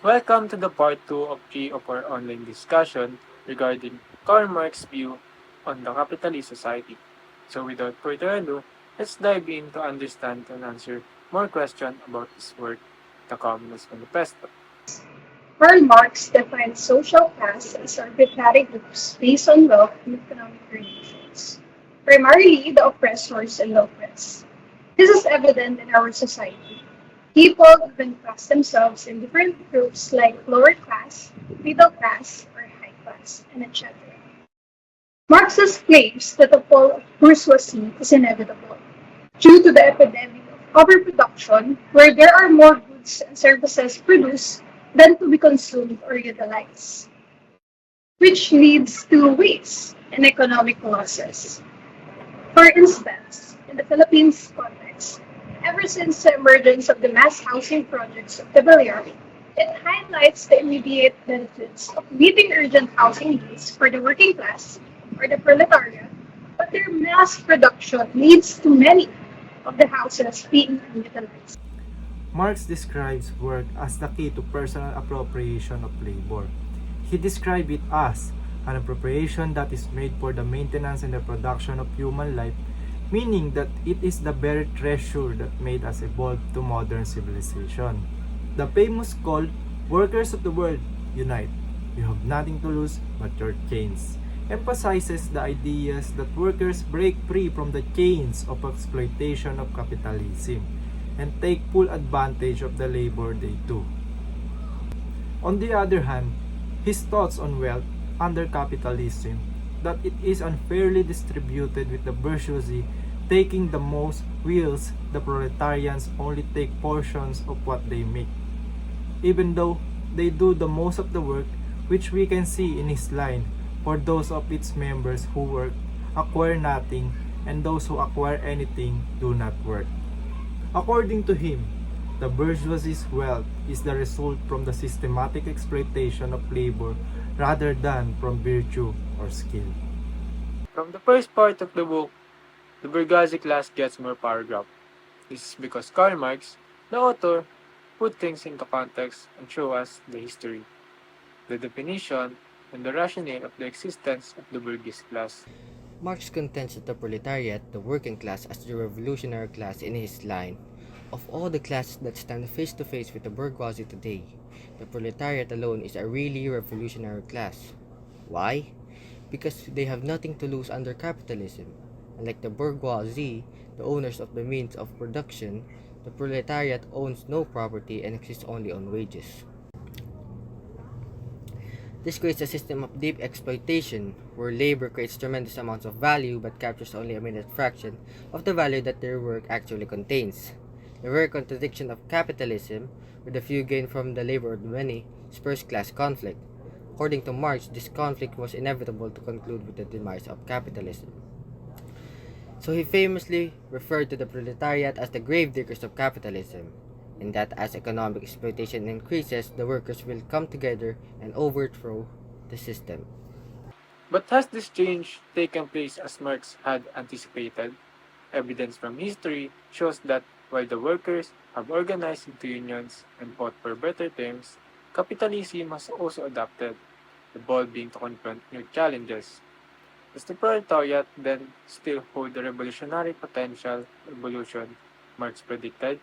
Welcome to the part 2 of 3 of our online discussion regarding Karl Marx's view on the capitalist society. So without further ado, let's dive in to understand and answer more questions about his work, The Communist Manifesto. Karl Marx defined social class as arbitrary groups based on wealth and economic relations, primarily the oppressors and the oppressed. This is evident in our society. People even class themselves in different groups like lower class, middle class, or high class, and etc. Marxist claims that the fall of bourgeoisie is inevitable due to the epidemic of overproduction, where there are more goods and services produced than to be consumed or utilized, which leads to waste and economic losses. For instance, in the Philippines context, ever since the emergence of the mass housing projects of the Balearic, it highlights the immediate benefits of meeting urgent housing needs for the working class or the proletariat, but their mass production leads to many of the houses being unutilized. Marx describes work as the key to personal appropriation of labor. He described it as an appropriation that is made for the maintenance and the production of human life, meaning that it is the very treasure that made us evolve to modern civilization. The famous call, "Workers of the world, unite. You have nothing to lose but your chains," emphasizes the ideas that workers break free from the chains of exploitation of capitalism and take full advantage of the labor they do. On the other hand, his thoughts on wealth under capitalism, that it is unfairly distributed with the bourgeoisie taking the most, whilst the proletarians only take portions of what they make, even though they do the most of the work, which we can see in his line, "For those of its members who work acquire nothing, and those who acquire anything do not work." According to him, the bourgeoisie's wealth is the result from the systematic exploitation of labor rather than from virtue or skill. From the first part of the book, the bourgeoisie class gets more paragraph. This is because Karl Marx, the author, put things into context and show us the history, the definition, and the rationale of the existence of the bourgeois class. Marx contends that the proletariat, the working class, as the revolutionary class in his line. Of all the classes that stand face to face with the bourgeoisie today, the proletariat alone is a really revolutionary class. Why? Because they have nothing to lose under capitalism. Unlike the bourgeoisie, the owners of the means of production, the proletariat owns no property and exists only on wages. This creates a system of deep exploitation, where labor creates tremendous amounts of value but captures only a minute fraction of the value that their work actually contains. The very contradiction of capitalism, where the few gain from the labor of the many, spurs class conflict. According to Marx, this conflict was inevitable to conclude with the demise of capitalism. So he famously referred to the proletariat as the gravediggers of capitalism, and that as economic exploitation increases, the workers will come together and overthrow the system. But has this change taken place as Marx had anticipated? Evidence from history shows that while the workers have organized into unions and fought for better terms, capitalism has also adapted, the ball being to confront new challenges. Does the proletariat then still hold the revolutionary potential evolution Marx predicted?